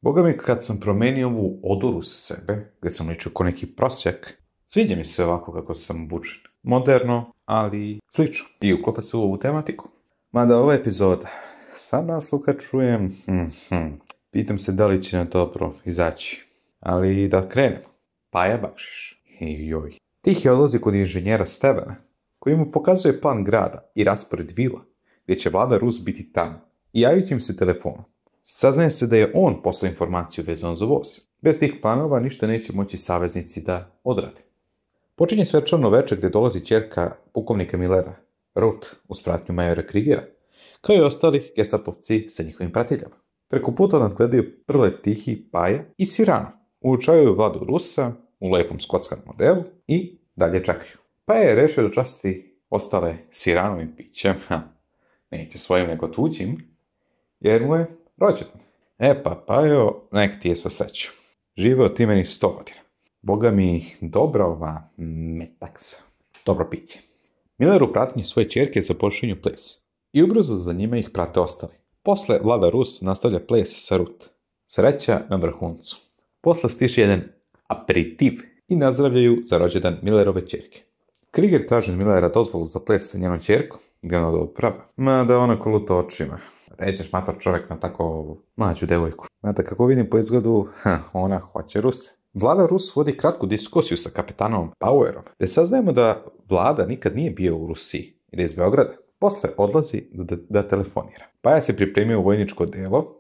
Boga mi, kad sam promenio ovu odoru sa sebe, gdje sam ličio ko neki prosjak, sviđa mi se ovako kako sam obučen. Moderno, ali slično. I uklopa se u ovu tematiku. Mada ova epizoda, sam nasluka čujem, pitam se da li će na dobro izaći. Ali da krenemo. Paja Bakšiš. Joj. Tihi odlazi kod inženjera Stevana, koji mu pokazuje plan grada i raspored vila, gdje će vlada Rus biti tamo, i javiti im se telefonom. Saznaje se da je on poslao informaciju vezano za voz. Bez tih planova ništa neće moći saveznici da odrade. Počinje svečano večer gdje dolazi ćerka pukovnika Millera, Ruth, uz pratnju majora Krigera, kao i ostali gestapovci sa njihovim pratiljama. Preko puta nadgledaju prle Tihi, Paja i Sirano. Uočavaju vladu Rusa u lepom skotskom modelu i dalje čekaju. Paja je rešio da časti ostale Siranovim pićem, neće svojim nego tuđim, jer mu je rođendan. Pa Pajo, nek ti je sa srećom. Živeo ti meni 100 godina. Boga mi dobra ova metaksa. Dobro piće. Miller u pratnji svoje ćerke započinju ples i ubrzo za njima ih prate ostali. Posle vlada Rus nastavlja ples sa Ruth. Sreća na vrhuncu. Posle stiže jedan aperitiv i nazdravljaju za rođendan Millerove ćerke. Kriger traži Millera dozvolu za ples sa njenom ćerkom, gdje ona odobrava. Mada ona koluta očima. Rećeš mator čovjek na tako mlađu devojku. Mada kako vidim po izgledu, ona hoće Ruse. Vlada Rus vodi kratku diskusiju sa kapetanom Bauerom, gdje saznajemo da vlada nikad nije bio u Rusiji i da je iz Beograda. Posle odlazi da telefonira. Paja se pripremio u vojničko delo,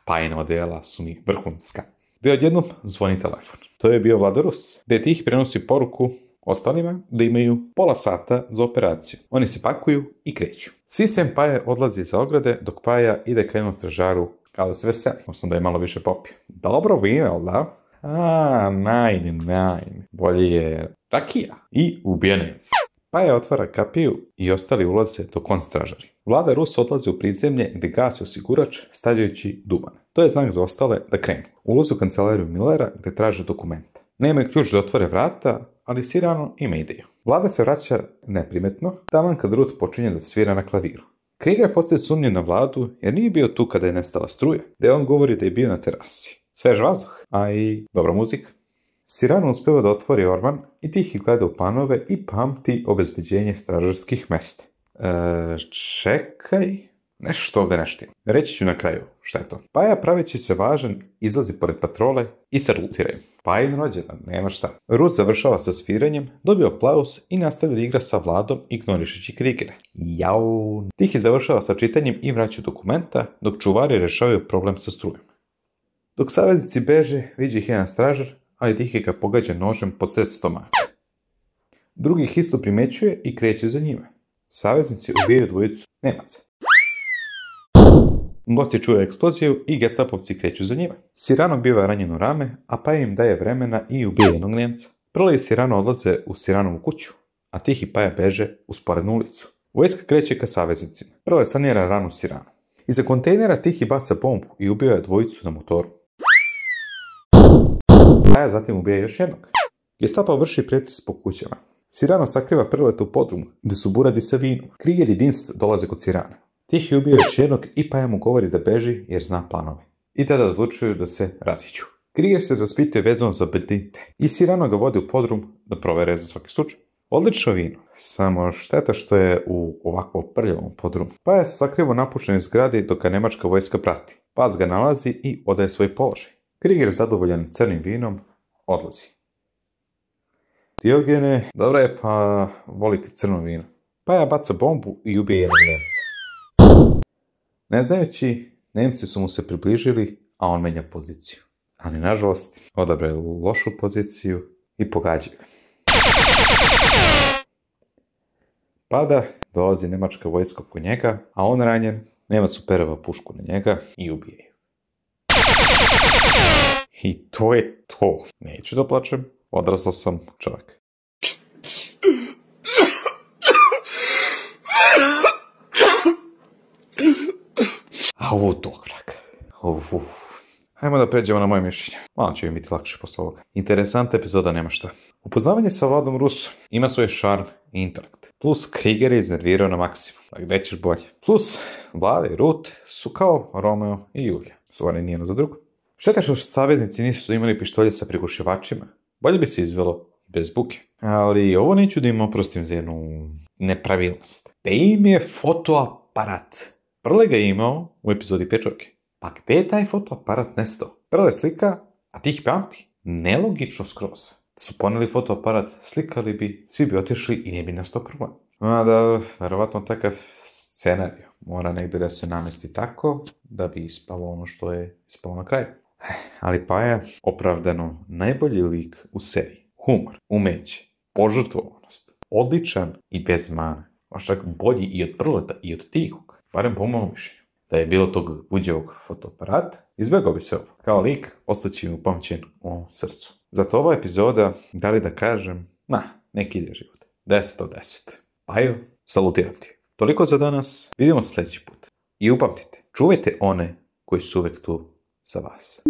Pajina odela su mi vrhunska, gdje odjednom zvoni telefon. To je bio vlada Rus, gdje Tihi prenosi poruku ostalima da imaju pola sata za operaciju. Oni se pakuju i kreću. Svi sem Paje odlazi za ograde, dok Paja ide ka jednom stražaru kao da se veseli, odnosno da je malo više popio. Dobro vino, da? Najn. Bolje je rakija i ubija Nemca. Paja otvara kapiju i ostali ulaze dok on stražari. Vlada Rus odlazi u prizemlje gdje gasi osigurač stavljajući duvan. To je znak za ostale da krenu. Ulaze u kancelariju Millera gdje traže dokumenta. Nemaju ključ da otvore vrata, ali Sirano ima ideju. Vlada se vraća neprimetno, taman kad Ruth počinje da svira na klaviru. Kriger postaje sumnjiv na vladu jer nije bio tu kada je nestala struja, gdje on govori da je bio na terasi. Svež vazduh, a i dobra muzika. Sirano uspeva da otvori orman i Tihi gleda u planove i pamti obezbeđenje stražarskih mesta. Čekaj, nešto ovdje neštima. Reći ću na kraju šta je to. Paja praveći se važan izlazi pored patrole i salutiraju. Pajin rođendan, nema šta. Ruth završava sa sviranjem, dobio aplauz i nastavlja da igra sa vladom ignorišući Krigera. Jau. Tihi završava sa čitanjem i vraća dokumenta, dok čuvari rešavaju problem sa strujom. Dok saveznici beže, viđe ih jedan stražar, ali Tihi ga pogađa nožem pod sred stomaka. Drugi ih isto primećuje i kreće za njima. Saveznici ubijaju dvojicu Nemaca. Gosti čuju eksploziju i gestapovci kreću za njima. Sirano biva ranjen u rame, a Paja im daje vremena i ubije jednog Nemca. Prle i Sirano odlaze u Siranovu kuću, a Tihi i Paja beže u sporednu ulicu. Vojska kreće ka saveznicima. Prle sanira ranu Sirano. Iza kontejnera Tihi baca bombu i ubija dvojicu na motoru. Paja zatim ubija još jednog. Gestapo vrši pretres po kućama. Sirano sakriva Prleta u podrumu, gdje su Buradi sa vinom. Kriger i Dinst dolaze kod Sirana. Tihi ubija još jednog i Paja mu govori da beži jer zna planove. I tada odlučuju da se raziđu. Kriger se raspituje vezano za Bedinte i Sirano ga vodi u podrum da provere za svaki slučaj. Odlično vino, samo šteta što je u ovakvom prljavom podrumu. Paja se sakriva u napuštenoj zgradi dok ga nemačka vojska prati. Paz ga nalazi i odaje svoj položaj. Kriger, zadovoljan crnim vinom, odlazi. Diogene, dobra je pa voli crno vino. Paja baca bombu i ubije jednog Nemca. Ne znajući, Nemci su mu se približili, a on menja poziciju. Ali nažalost, odabrao je lošu poziciju i pogađaju ga. Pada, dolazi nemačka vojska oko njega, a on ranjen, Nemac uperava pušku na njega i ubije ju. I to je to. Neću da plačem, odrasao sam čovjek. Hajmo da pređemo na moje mišljenje. Malo će mi biti lakše posle ovoga. Interesantna epizoda, nema šta. Upoznavanje sa vladom Rusom ima svoj šarm i intelekt. Plus Kriger je iznervirao na maksimum. A gde ćeš bolje? Plus Vlada i Ruth su kao Romeo i Julija. Stvoreni jedno za drugo. Šteta što savjetnici nisu imali pištolje sa prigušivačima. Bolje bi se izvelo bez buke. Ali ovo neću da im oprostim za jednu nepravilnost. Da im je fotoaparat. Prle ga je imao u epizodi Pečorke. Pa gde je taj fotoaparat nestao? Prle slika, a ti ih pamti. Nelogično skroz. Da su poneli fotoaparat, slikali bi, svi bi otišli i ne bi nastao problem. Mada, verovatno takav scenarij mora negde da se namesti tako da bi ispalo ono što je ispalo na kraju. Ali pa je opravdano najbolji lik u seriji. Humor, umeće, požrtvovanost, odličan i bez mane. Baš čak bolji i od Prleta i od Tihog. Barem po mom mišljenju. Da je bilo tog buđevog fotoaparata, izbjegao bi se ovo. Kao lik, ostaći mi upamćen u srcu. Zato ova epizoda, da li da kažem, neki ide život. 10 od 10. Pa evo, salutiram ti. Toliko za danas, vidimo se sljedeći put. I upamtite, čuvajte one koji su uvek tu za vas.